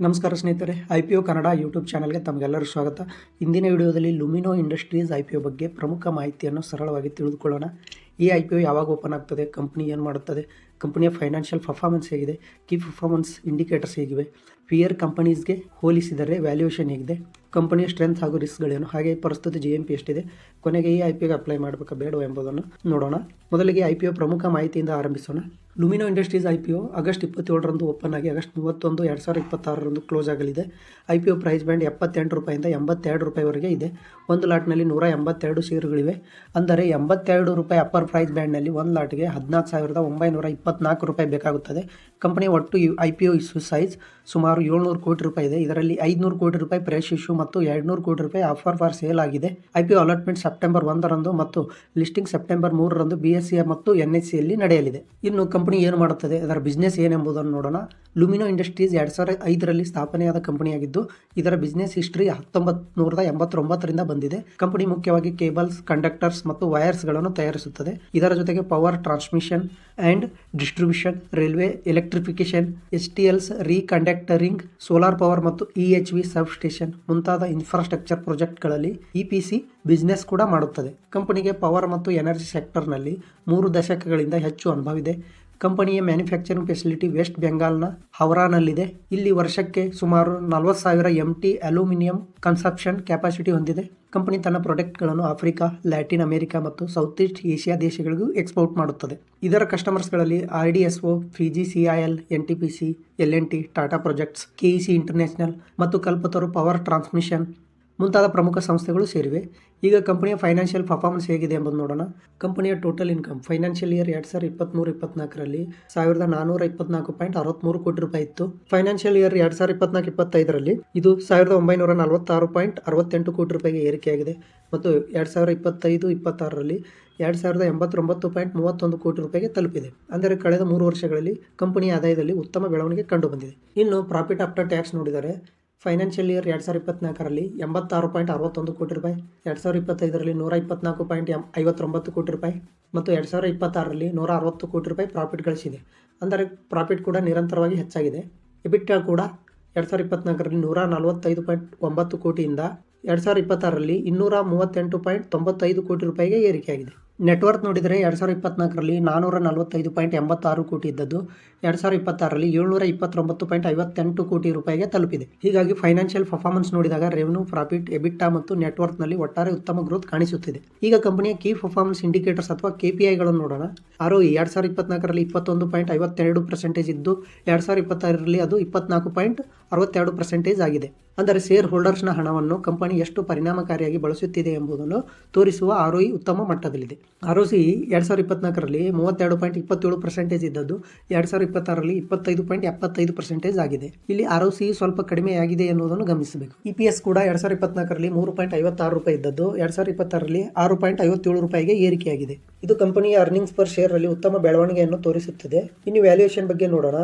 ನಮಸ್ಕಾರ ಸ್ನೇಹಿತರೆ, IPO Kannada YouTube ಚಾನಲ್ಗೆ ತಮಗೆಲ್ಲರೂ ಸ್ವಾಗತ. ಇಂದಿನ ವಿಡಿಯೋದಲ್ಲಿ ಲುಮಿನೋ ಇಂಡಸ್ಟ್ರೀಸ್ IPO ಬಗ್ಗೆ ಪ್ರಮುಖ ಮಾಹಿತಿಯನ್ನು ಸರಳವಾಗಿ ತಿಳಿದುಕೊಳ್ಳೋಣ. ಈ IPO ಯಾವಾಗ ಓಪನ್ ಆಗ್ತದೆ, ಕಂಪ್ನಿ ಏನು ಮಾಡುತ್ತದೆ, ಕಂಪನಿಯ ಫೈನಾನ್ಷಿಯಲ್ ಪರ್ಫಾರ್ಮೆನ್ಸ್ ಹೇಗಿದೆ, ಕೀ ಪರ್ಫಾರ್ಮೆನ್ಸ್ ಇಂಡಿಕೇಟರ್ಸ್ ಹೇಗಿವೆ, ಪಿಯರ್ ಕಂಪನೀಸ್ಗೆ ಹೋಲಿಸಿದರೆ ವ್ಯಾಲ್ಯೂಯೇಷನ್ ಹೇಗಿದೆ, ಕಂಪನಿಯ ಸ್ಟ್ರೆಂತ್ ಹಾಗೂ ರಿಸ್ಕ್ಗಳೇನು, ಹಾಗೆ ಪ್ರಸ್ತುತ GMP ಎಷ್ಟಿದೆ, ಕೊನೆಗೆ ಈ IPOಗೆ ಅಪ್ಲೈ ಮಾಡಬೇಕಾ ಬೇಡವಾ ಎಂಬುದನ್ನು ನೋಡೋಣ. ಮೊದಲಿಗೆ IPO ಪ್ರಮುಖ ಮಾಹಿತಿಯಿಂದ ಆರಂಭಿಸೋಣ. ಲುಮಿನೋ ಇಂಡಸ್ಟ್ರೀಸ್ IPO ಆಗಸ್ಟ್ 27ರಂದು ಓಪನ್ ಆಗಿ ಆಗಸ್ಟ್ 31, 2026ರಂದು ಕ್ಲೋಸ್ ಆಗಲಿದೆ. IPO ಪ್ರೈಸ್ ಬ್ಯಾಂಡ್ 78 ರೂಪಾಯಿಂದ 82 ರೂಪಾಯಿವರೆಗೆ ಇದೆ. ಒಂದು ಲಾಟ್ನಲ್ಲಿ 182 ಷೇರುಗಳಿವೆ. ಅಂದರೆ 82 ರೂಪಾಯಿ ಅಪ್ಪರ್ ಪ್ರೈಸ್ ಬ್ಯಾಂಡ್ನಲ್ಲಿ ಒಂದು ಲಾಟ್ಗೆ 14,924 ರೂಪಾಯಿ ಬೇಕಾಗುತ್ತದೆ. ಕಂಪನಿಯ ಒಟ್ಟು IPO ಇಶ್ಯೂ ಸೈಜ್ ಸುಮಾರು 700 ಕೋಟಿ ರೂಪಾಯಿ ಇದೆ. ಇದರಲ್ಲಿ 500 ಕೋಟಿ ರೂಪಾಯಿ ಫ್ರೆಶ್ ಇಶ್ಯೂ ಮತ್ತು 200 ಕೋಟಿ ರೂಪಾಯಿ ಆಫರ್ ಫಾರ್ ಸೇಲ್ ಆಗಿದೆ. IPO ಅಲಾಟ್ಮೆಂಟ್ ಸೆಪ್ಟೆಂಬರ್ 1ರಂದು ಮತ್ತು ಲಿಸ್ಟಿಂಗ್ ಸೆಪ್ಟೆಂಬರ್ 3ರಂದು BSE ಮತ್ತು NSEಯಲ್ಲಿ ನಡೆಯಲಿದೆ. ಇನ್ನು ಕಂಪನಿ ಏನು ಮಾಡುತ್ತದೆ, ಅದರ ಬಿಸ್ನೆಸ್ ಏನೆಂಬುದನ್ನು ನೋಡೋಣ. ಲುಮಿನೋ ಇಂಡಸ್ಟ್ರೀಸ್ 2005ರಲ್ಲಿ ಸ್ಥಾಪನೆಯಾದ ಕಂಪನಿಯಾಗಿದ್ದು, ಇದರ ಬಿಸ್ನೆಸ್ ಹಿಸ್ಟ್ರಿ 1989ರಿಂದ ಬಂದಿದೆ. ಕಂಪನಿ ಮುಖ್ಯವಾಗಿ ಕೇಬಲ್ಸ್, ಕಂಡಕ್ಟರ್ಸ್ ಮತ್ತು ವೈರ್ಸ್ಗಳನ್ನು ತಯಾರಿಸುತ್ತದೆ. ಇದರ ಜೊತೆಗೆ power transmission and distribution, railway electrification, STLs reconductoring, solar power ಮತ್ತು EHV ಸಬ್ ಸ್ಟೇಷನ್ ಮುಂತಾದ ಇನ್ಫ್ರಾಸ್ಟ್ರಕ್ಚರ್ ಪ್ರಾಜೆಕ್ಟ್ಗಳಲ್ಲಿ EPC ಬಿಸ್ನೆಸ್ ಕೂಡ ಮಾಡುತ್ತದೆ. ಕಂಪನಿಗೆ ಪವರ್ ಮತ್ತು ಎನರ್ಜಿ ಸೆಕ್ಟರ್ನಲ್ಲಿ 3 ದಶಕಗಳಿಂದ ಹೆಚ್ಚು ಅನುಭವವಿದೆ. ಕಂಪನಿಯ ಮ್ಯಾನುಫ್ಯಾಕ್ಚರಿಂಗ್ ಫೆಸಿಲಿಟಿ ವೆಸ್ಟ್ ಬೆಂಗಾಲ್ನ ಹೌರಾನಲ್ಲಿದೆ. ಇಲ್ಲಿ ವರ್ಷಕ್ಕೆ ಸುಮಾರು 40,000 MT ಅಲ್ಯೂಮಿನಿಯಂ ಕನ್ಸಪ್ಷನ್ ಕೆಪಾಸಿಟಿ ಹೊಂದಿದೆ. ಕಂಪನಿ ತನ್ನ ಪ್ರಾಡಕ್ಟ್ಗಳನ್ನು ಆಫ್ರಿಕಾ, ಲ್ಯಾಟಿನ್ ಅಮೆರಿಕಾ ಮತ್ತು ಸೌತ್ ಈಸ್ಟ್ ಏಷ್ಯಾ ದೇಶಗಳಿಗೂ ಎಕ್ಸ್ಪೋರ್ಟ್ ಮಾಡುತ್ತದೆ. ಇದರ ಕಸ್ಟಮರ್ಸ್ಗಳಲ್ಲಿ RDSO, PGCIL, NTPC, L&T, Tata projects, KEC international ಮತ್ತು ಕಲ್ಪತರು ಪವರ್ ಟ್ರಾನ್ಸ್ಮಿಷನ್ ಮುಂತಾದ ಪ್ರಮುಖ ಸಂಸ್ಥೆಗಳು ಸೇರಿವೆ. ಈಗ ಕಂಪನಿಯ ಫೈನಾನ್ಷಿಯಲ್ ಪರ್ಫಾರ್ಮೆನ್ಸ್ ಹೇಗಿದೆ ಎಂಬುದು ನೋಡೋಣ. ಕಂಪನಿಯ ಟೋಟಲ್ ಇನ್ಕಮ್ ಫೈನಾನ್ಷಿಯಲ್ ಇಯರ್ 2023-24ರಲ್ಲಿ 1,424.63 ಕೋಟಿ ರೂಪಾಯಿ ಇತ್ತು. ಫೈನಾನ್ಷಿಯಲ್ ಇಯರ್ 2024-25ರಲ್ಲಿ ಇದು 1,946.68 ಕೋಟಿ ರೂಪಾಯಿಗೆ ಏರಿಕೆಯಾಗಿದೆ ಮತ್ತು 2025-26ರಲ್ಲಿ 2,089.31 ಕೋಟಿ ರೂಪಾಯಿಗೆ ತಲುಪಿದೆ. ಅಂದರೆ ಕಳೆದ 3 ವರ್ಷಗಳಲ್ಲಿ ಕಂಪನಿಯ ಆದಾಯದಲ್ಲಿ ಉತ್ತಮ ಬೆಳವಣಿಗೆ ಕಂಡುಬಂದಿದೆ. ಇನ್ನು ಪ್ರಾಫಿಟ್ ಆಫ್ಟರ್ ಟ್ಯಾಕ್ಸ್ ನೋಡಿದರೆ ಫೈನಾನ್ಷಿಯಲ್ ಇಯರ್ 2024ರಲ್ಲಿ 86.61 ಕೋಟಿ ರೂಪಾಯಿ, 2025ರಲ್ಲಿ 124.59 ಕೋಟಿ ರೂಪಾಯಿ ಮತ್ತು 2026ರಲ್ಲಿ 160 ಕೋಟಿ ರೂಪಾಯಿ ಪ್ರಾಫಿಟ್ ಗಳಿಸಿದೆ. ಅಂದರೆ ಪ್ರಾಫಿಟ್ ಕೂಡ ನಿರಂತರವಾಗಿ ಹೆಚ್ಚಾಗಿದೆ. EBITDA ಕೂಡ 2024ರಲ್ಲಿ 145.9 ಕೋಟಿಯಿಂದ 2026ರಲ್ಲಿ 238.95 ಕೋಟಿ ರೂಪಾಯಿಗೆ ಏರಿಕೆಯಾಗಿದೆ. ನೆಟ್ವರ್ತ್ ನೋಡಿದರೆ 2024ರಲ್ಲಿ 445.86 ಕೋಟಿ ಇದ್ದದ್ದು 2026ರಲ್ಲಿ 729.58 ಕೋಟಿ ರೂಪಾಯಿಗೆ ತಲುಪಿದೆ. ಹೀಗಾಗಿ ಫೈನಾನ್ಷಿಯಲ್ ಪರ್ಫಾರ್ಮೆನ್ಸ್ ನೋಡಿದಾಗ ರೆವೆನ್ಯೂ, ಪ್ರಾಫಿಟ್, EBITDA ಮತ್ತು ನೆಟ್ವರ್ತ್ನಲ್ಲಿ ಒಟ್ಟಾರೆ ಉತ್ತಮ ಗ್ರೋತ್ ಕಾಣಿಸುತ್ತಿದೆ. ಈಗ ಕಂಪನಿಯ ಕೀ ಪರ್ಫಾರ್ಮೆನ್ಸ್ ಇಂಡಿಕೇಟರ್ಸ್ ಅಥವಾ KPIಗಳನ್ನು ನೋಡೋಣ. ROE 2024ರಲ್ಲಿ 21.52% ಇದ್ದು 2026ರಲ್ಲಿ ಅದು 24.62% ಆಗಿದೆ. ಅಂದರೆ ಶೇರ್ ಹೋಲ್ಡರ್ಸ್ನ ಹಣವನ್ನು ಕಂಪನಿ ಎಷ್ಟು ಪರಿಣಾಮಕಾರಿಯಾಗಿ ಬಳಸುತ್ತಿದೆ ಎಂಬುದನ್ನು ತೋರಿಸುವ ROE ಉತ್ತಮ ಮಟ್ಟದಲ್ಲಿದೆ. ROCE 2024ರಲ್ಲಿ 32.27% ಇದ್ದದ್ದು 2026ರಲ್ಲಿ 25.75% ಆಗಿದೆ. ಇಲ್ಲಿ ROCE ಸ್ವಲ್ಪ ಕಡಿಮೆಯಾಗಿದೆ ಎನ್ನುವುದನ್ನು ಗಮನಿಸಬೇಕು. EPS ಕೂಡ 2024ರಲ್ಲಿ 3.56 ರೂಪಾಯಿ ಇದ್ದದ್ದು 2026ರಲ್ಲಿ 6.57 ರೂಪಾಯಿಗೆ ಏರಿಕೆಯಾಗಿದೆ. ಇದು ಕಂಪನಿಯ ಅರ್ನಿಂಗ್ಸ್ ಪರ್ ಶೇರ್ ರಲ್ಲಿ ಉತ್ತಮ ಬೆಳವಣಿಗೆಯನ್ನು ತೋರಿಸುತ್ತದೆ. ಇನ್ನು ವ್ಯಾಲ್ಯೂಯೇಷನ್ ಬಗ್ಗೆ ನೋಡೋಣ.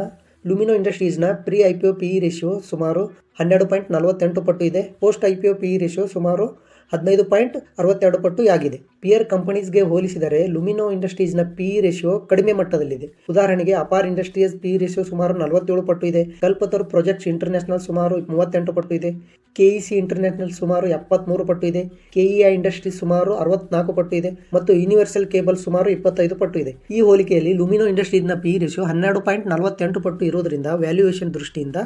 ಲುಮಿನೋ ಇಂಡಸ್ಟ್ರೀಸ್ನ ಪ್ರೀ IPO PE ರೇಷಿಯೋ ಸುಮಾರು 12.48 ಪಟ್ಟು ಇದೆ. ಪೋಸ್ಟ್ IPO PE ರೇಷಿಯೋ ಸುಮಾರು 15.62 ಪಟ್ಟು ಆಗಿದೆ. ಪಿಯರ್ ಕಂಪನೀಸ್ಗೆ ಹೋಲಿಸಿದರೆ ಲುಮಿನೋ ಇಂಡಸ್ಟ್ರೀಸ್ನ PE ರೇಷಿಯೋ ಕಡಿಮೆ ಮಟ್ಟದಲ್ಲಿದೆ. ಉದಾಹರಣೆಗೆ ಅಪಾರ್ ಇಂಡಸ್ಟ್ರೀಸ್ PE ರೇಷಿಯೋ ಸುಮಾರು 47 ಪಟ್ಟು ಇದೆ. ಕಲ್ಪತರು ಪ್ರಾಜೆಕ್ಟ್ಸ್ ಇಂಟರ್ನ್ಯಾಷನಲ್ ಸುಮಾರು 38 ಪಟ್ಟು ಇದೆ. KEC ಇಂಟರ್ನ್ಯಾಷನಲ್ ಸುಮಾರು 73 ಪಟ್ಟು ಇದೆ. KEI ಇಂಡಸ್ಟ್ರೀಸ್ ಸುಮಾರು 64 ಪಟ್ಟು ಇದೆ ಮತ್ತು ಯೂನಿವರ್ಸಲ್ ಕೇಬಲ್ ಸುಮಾರು 25 ಪಟ್ಟು ಇದೆ. ಈ ಹೋಲಿಕೆಯಲ್ಲಿ ಲುಮಿನೋ ಇಂಡಸ್ಟ್ರೀಸ್ನ PE ರೇಷಿಯೋ 12.48 ಪಟ್ಟು ಇರುವುದರಿಂದ ವ್ಯಾಲ್ಯೂಯೇಷನ್ ದೃಷ್ಟಿಯಿಂದ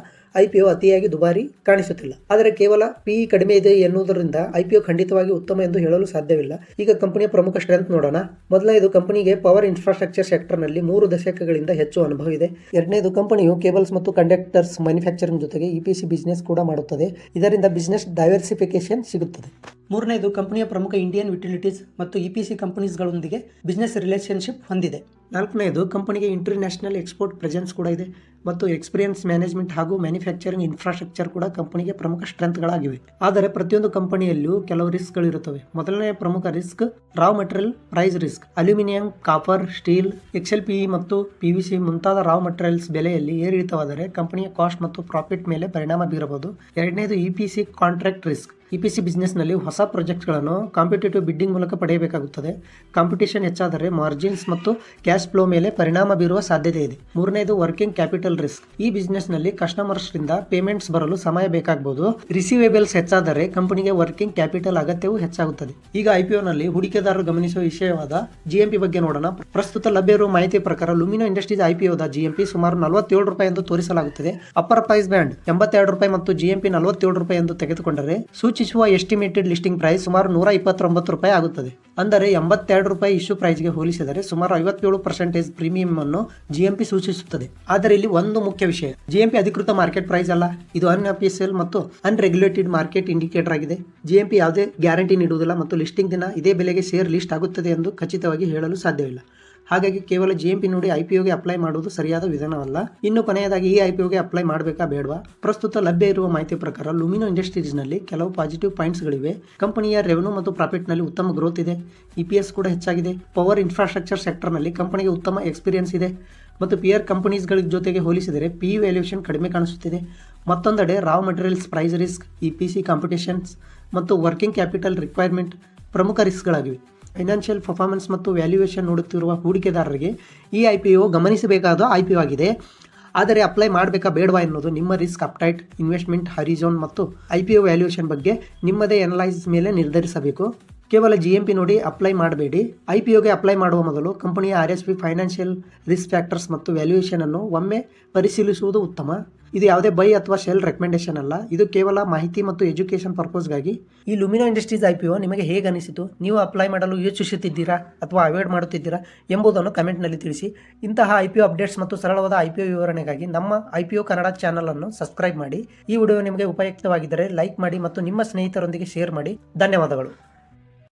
IPO ಅತಿಯಾಗಿ ದುಬಾರಿ ಕಾಣಿಸುತ್ತಿಲ್ಲ. ಆದರೆ ಕೇವಲ PE ಕಡಿಮೆ ಇದೆ ಎನ್ನುವುದರಿಂದ IPO ಖಂಡಿತವಾಗಿ ಉತ್ತಮ ಎಂದು ಹೇಳಲು ಸಾಧ್ಯವಿಲ್ಲ. ಈಗ ಕಂಪನಿಯ ಪ್ರಮುಖ ಸ್ಟ್ರೆಂತ್ ನೋಡೋಣ. ಮೊದಲನೇದು, ಕಂಪನಿಗೆ ಪವರ್ ಇನ್ಫ್ರಾಸ್ಟ್ರಕ್ಚರ್ ಸೆಕ್ಟರ್ನಲ್ಲಿ 3 ದಶಕಗಳಿಂದ ಹೆಚ್ಚು ಅನುಭವ ಇದೆ. ಎರಡನೇದು, ಕಂಪನಿಯು ಕೇಬಲ್ಸ್ ಮತ್ತು ಕಂಡಕ್ಟರ್ಸ್ ಮ್ಯಾನುಫ್ಯಾಕ್ಚರಿಂಗ್ ಜೊತೆಗೆ EPC ಬಿಸ್ನೆಸ್ ಕೂಡ ಮಾಡುತ್ತದೆ. ಇದರಿಂದ ಬಿಸ್ನೆಸ್ ಡೈವರ್ಸಿಫಿಕೇಶನ್ ಸಿಗುತ್ತದೆ. ಮೂರನೇದು, ಕಂಪನಿಯ ಪ್ರಮುಖ ಇಂಡಿಯನ್ ಯುಟಿಲಿಟೀಸ್ ಮತ್ತು EPC ಕಂಪನೀಸ್ಗಳೊಂದಿಗೆ ಬಿಸ್ನೆಸ್ ರಿಲೇಶನ್ಶಿಪ್ ಹೊಂದಿದೆ. ನಾಲ್ಕನೆಯದು, ಕಂಪನಿಗೆ ಇಂಟರ್ನ್ಯಾಷನಲ್ ಎಕ್ಸ್ಪೋರ್ಟ್ ಪ್ರೆಸೆನ್ಸ್ ಕೂಡ ಇದೆ ಮತ್ತು ಎಕ್ಸ್ಪೀರಿಯನ್ಸ್ ಮ್ಯಾನೇಜ್ಮೆಂಟ್ ಹಾಗೂ ಮ್ಯಾನುಫ್ಯಾಕ್ಚರಿಂಗ್ ಇನ್ಫ್ರಾಸ್ಟ್ರಕ್ಚರ್ ಕೂಡ ಕಂಪನಿಗೆ ಪ್ರಮುಖ ಸ್ಟ್ರೆಂತ್ಗಳಾಗಿವೆ. ಆದರೆ ಪ್ರತಿಯೊಂದು ಕಂಪನಿಯಲ್ಲಿಯೂ ಕೆಲವು ರಿಸ್ಕ್ಗಳಿರುತ್ತವೆ. ಮೊದಲನೆಯ ಪ್ರಮುಖ risk raw material price risk. Aluminium, copper, steel, XLPE ಮತ್ತು PVC ಮುಂತಾದ ರಾ ಮೆಟೀರಿಯಲ್ಸ್ ಬೆಲೆಯಲ್ಲಿ ಏರಿಳಿತವಾದರೆ ಕಂಪನಿಯ ಕಾಸ್ಟ್ ಮತ್ತು ಪ್ರಾಫಿಟ್ ಮೇಲೆ ಪರಿಣಾಮ ಬೀರಬಹುದು. ಎರಡನೇದು EPC ಕಾಂಟ್ರಾಕ್ಟ್ ರಿಸ್ಕ್. EPC ಬಿಸ್ನೆಸ್ನಲ್ಲಿ ಹೊಸ ಪ್ರಾಜೆಕ್ಟ್ಗಳನ್ನು ಕಾಂಪಿಟೇಟಿವ್ ಬಿಡ್ಡಿಂಗ್ ಮೂಲಕ ಪಡೆಯಬೇಕಾಗುತ್ತದೆ. ಕಾಂಪಿಟೇಷನ್ ಹೆಚ್ಚಾದರೆ ಮಾರ್ಜಿನ್ಸ್ ಮತ್ತು ಕ್ಯಾಶ್ ಫ್ಲೋ ಮೇಲೆ ಪರಿಣಾಮ ಬೀರುವ ಸಾಧ್ಯತೆ ಇದೆ. ಮೂರನೇದು ವರ್ಕಿಂಗ್ ಕ್ಯಾಪಿಟಲ್ ರಿಸ್ಕ್. ಈ ಬಿಸ್ನೆಸ್ನಲ್ಲಿ ಕಸ್ಟಮರ್ಸ್ರಿಂದ ಪೇಮೆಂಟ್ಸ್ ಬರಲು ಸಮಯ ಬೇಕಾಗಬಹುದು. ರಿಸೀವೇಬಲ್ಸ್ ಹೆಚ್ಚಾದರೆ ಕಂಪನಿಗೆ ವರ್ಕಿಂಗ್ ಕ್ಯಾಪಿಟಲ್ ಅಗತ್ಯವೂ ಹೆಚ್ಚಾಗುತ್ತದೆ. ಈಗ IPOನಲ್ಲಿ ಹೂಡಿಕೆದಾರರು ಗಮನಿಸುವ ವಿಷಯವಾದ GMP ಬಗ್ಗೆ ನೋಡೋಣ. ಪ್ರಸ್ತುತ ಲಭ್ಯ ಇರುವ ಮಾಹಿತಿ ಪ್ರಕಾರ ಲುಮಿನೋ ಇಂಡಸ್ಟ್ರೀಸ್ IPOದ GMP ಸುಮಾರು ₹47 ಎಂದು ತೋರಿಸಲಾಗುತ್ತದೆ. ಅಪ್ಪರ್ ಪ್ರೈಸ್ ಬ್ಯಾಂಡ್ ₹82 ಮತ್ತು GMP ₹47 ಎಂದು ತೆಗೆದುಕೊಂಡರೆ ಸೂಚಿಸುವ ಎಸ್ಟಿಮೇಟೆಡ್ ಲಿಸ್ಟಿಂಗ್ ಪ್ರೈಸ್ ಸುಮಾರು ₹129 ಆಗುತ್ತದೆ. ಅಂದರೆ ₹82 ಇಶ್ಯೂ ಪ್ರೈಸ್ಗೆ ಹೋಲಿಸಿದರೆ ಸುಮಾರು 57% ಪ್ರೀಮಿಯಂ ಅನ್ನು GMP ಸೂಚಿಸುತ್ತದೆ. ಆದರೆ ಇಲ್ಲಿ ಒಂದು ಮುಖ್ಯ ವಿಷಯ, GMP ಅಧಿಕೃತ ಮಾರ್ಕೆಟ್ ಪ್ರೈಸ್ ಅಲ್ಲ. ಇದು ಅನ್ಅಫಿಷಿಯಲ್ ಮತ್ತು ಅನ್ರೆಗ್ಯುಲೇಟೆಡ್ ಮಾರ್ಕೆಟ್ ಇಂಡಿಕೇಟರ್ ಆಗಿದೆ. GMP ಯಾವುದೇ ಗ್ಯಾರಂಟಿ ನೀಡುವುದಿಲ್ಲ ಮತ್ತು ಲಿಸ್ಟಿಂಗ್ ದಿನ ಇದೇ ಬೆಲೆಗೆ ಶೇರ್ ಲಿಸ್ಟ್ ಆಗುತ್ತದೆ ಎಂದು ಖಚಿತವಾಗಿ ಹೇಳಲು ಸಾಧ್ಯವಿಲ್ಲ. ಹಾಗಾಗಿ ಕೇವಲ GMP ನೋಡಿ IPOಗೆ ಅಪ್ಲೈ ಮಾಡುವುದು ಸರಿಯಾದ ವಿಧಾನವಲ್ಲ. ಇನ್ನು ಕೊನೆಯದಾಗಿ ಈ IPOಗೆ ಅಪ್ಲೈ ಮಾಡಬೇಕಾ ಬೇಡವಾ? ಪ್ರಸ್ತುತ ಲಭ್ಯ ಇರುವ ಮಾಹಿತಿ ಪ್ರಕಾರ ಲುಮಿನೋ ಇಂಡಸ್ಟ್ರೀಸ್ನಲ್ಲಿ ಕೆಲವು ಪಾಸಿಟಿವ್ ಪಾಯಿಂಟ್ಸ್ಗಳಿವೆ. ಕಂಪನಿಯ ರೆವೆನ್ಯೂ ಮತ್ತು ಪ್ರಾಫಿಟ್ನಲ್ಲಿ ಉತ್ತಮ ಗ್ರೋತ್ ಇದೆ. EPS ಕೂಡ ಹೆಚ್ಚಾಗಿದೆ. ಪವರ್ ಇನ್ಫ್ರಾಸ್ಟ್ರಕ್ಚರ್ ಸೆಕ್ಟರ್ನಲ್ಲಿ ಕಂಪನಿಗೆ ಉತ್ತಮ ಎಕ್ಸ್ಪೀರಿಯನ್ಸ್ ಇದೆ ಮತ್ತು ಪಿಯರ್ ಕಂಪನೀಸ್ಗಳ ಜೊತೆಗೆ ಹೋಲಿಸಿದರೆ PE ವ್ಯಾಲ್ಯೂಯೇಷನ್ ಕಡಿಮೆ ಕಾಣಿಸುತ್ತಿದೆ. ಮತ್ತೊಂದೆಡೆ raw materials price risk, EPC competitions ಮತ್ತು ವರ್ಕಿಂಗ್ ಕ್ಯಾಪಿಟಲ್ ರಿಕ್ವೈರ್ಮೆಂಟ್ ಪ್ರಮುಖ ರಿಸ್ಕ್ಗಳಾಗಿವೆ. ಫೈನಾನ್ಷಿಯಲ್ ಪರ್ಫಾರ್ಮೆನ್ಸ್ ಮತ್ತು ವ್ಯಾಲ್ಯೂಯೇಷನ್ ನೋಡುತ್ತಿರುವ ಹೂಡಿಕೆದಾರರಿಗೆ ಈ IPO ಗಮನಿಸಬೇಕಾದ IPO ಆಗಿದೆ. ಆದರೆ ಅಪ್ಲೈ ಮಾಡಬೇಕಾ ಬೇಡವಾ ಎನ್ನುವುದು ನಿಮ್ಮ ರಿಸ್ಕ್ ಅಪ್ಟೈಟ್, ಇನ್ವೆಸ್ಟ್ಮೆಂಟ್ ಹರಿಜೋನ್ ಮತ್ತು IPO ವ್ಯಾಲ್ಯೂಯೇಷನ್ ಬಗ್ಗೆ ನಿಮ್ಮದೇ ಅನಲೈಸ್ ಮೇಲೆ ನಿರ್ಧರಿಸಬೇಕು. ಕೇವಲ GMP ನೋಡಿ ಅಪ್ಲೈ ಮಾಡಬೇಡಿ. IPOಗೆ ಅಪ್ಲೈ ಮಾಡುವ ಮೊದಲು ಕಂಪನಿಯ RSP, ಫೈನಾನ್ಷಿಯಲ್ ರಿಸ್ಕ್ ಫ್ಯಾಕ್ಟರ್ಸ್ ಮತ್ತು ವ್ಯಾಲ್ಯೂಯೇಷನ್ ಅನ್ನು ಒಮ್ಮೆ ಪರಿಶೀಲಿಸುವುದು ಉತ್ತಮ. ಇದು ಯಾವುದೇ ಬೈ ಅಥವಾ ಸೆಲ್ ರೆಕಮೆಂಡೇಶನ್ ಅಲ್ಲ. ಇದು ಕೇವಲ ಮಾಹಿತಿ ಮತ್ತು ಎಜುಕೇಷನ್ ಪರ್ಪಸ್ಗಾಗಿ. ಈ ಲುಮಿನೋ ಇಂಡಸ್ಟ್ರೀಸ್ IPO ನಿಮಗೆ ಹೇಗೆ ಅನಿಸಿತು? ನೀವು ಅಪ್ಲೈ ಮಾಡಲು ಯೋಚಿಸುತ್ತಿದ್ದೀರಾ ಅಥವಾ ಅವಾಯ್ಡ್ ಮಾಡುತ್ತಿದ್ದೀರಾ ಎಂಬುದನ್ನು ಕಮೆಂಟ್ನಲ್ಲಿ ತಿಳಿಸಿ. ಇಂತಹ IPO ಅಪ್ಡೇಟ್ಸ್ ಮತ್ತು ಸರಳವಾದ IPO ವಿವರಣೆಗಾಗಿ ನಮ್ಮ IPO ಕನ್ನಡ ಚಾನಲನ್ನು ಸಬ್ಸ್ಕ್ರೈಬ್ ಮಾಡಿ. ಈ ವಿಡಿಯೋ ನಿಮಗೆ ಉಪಯುಕ್ತವಾಗಿದ್ದರೆ ಲೈಕ್ ಮಾಡಿ ಮತ್ತು ನಿಮ್ಮ ಸ್ನೇಹಿತರೊಂದಿಗೆ ಶೇರ್ ಮಾಡಿ. ಧನ್ಯವಾದಗಳು.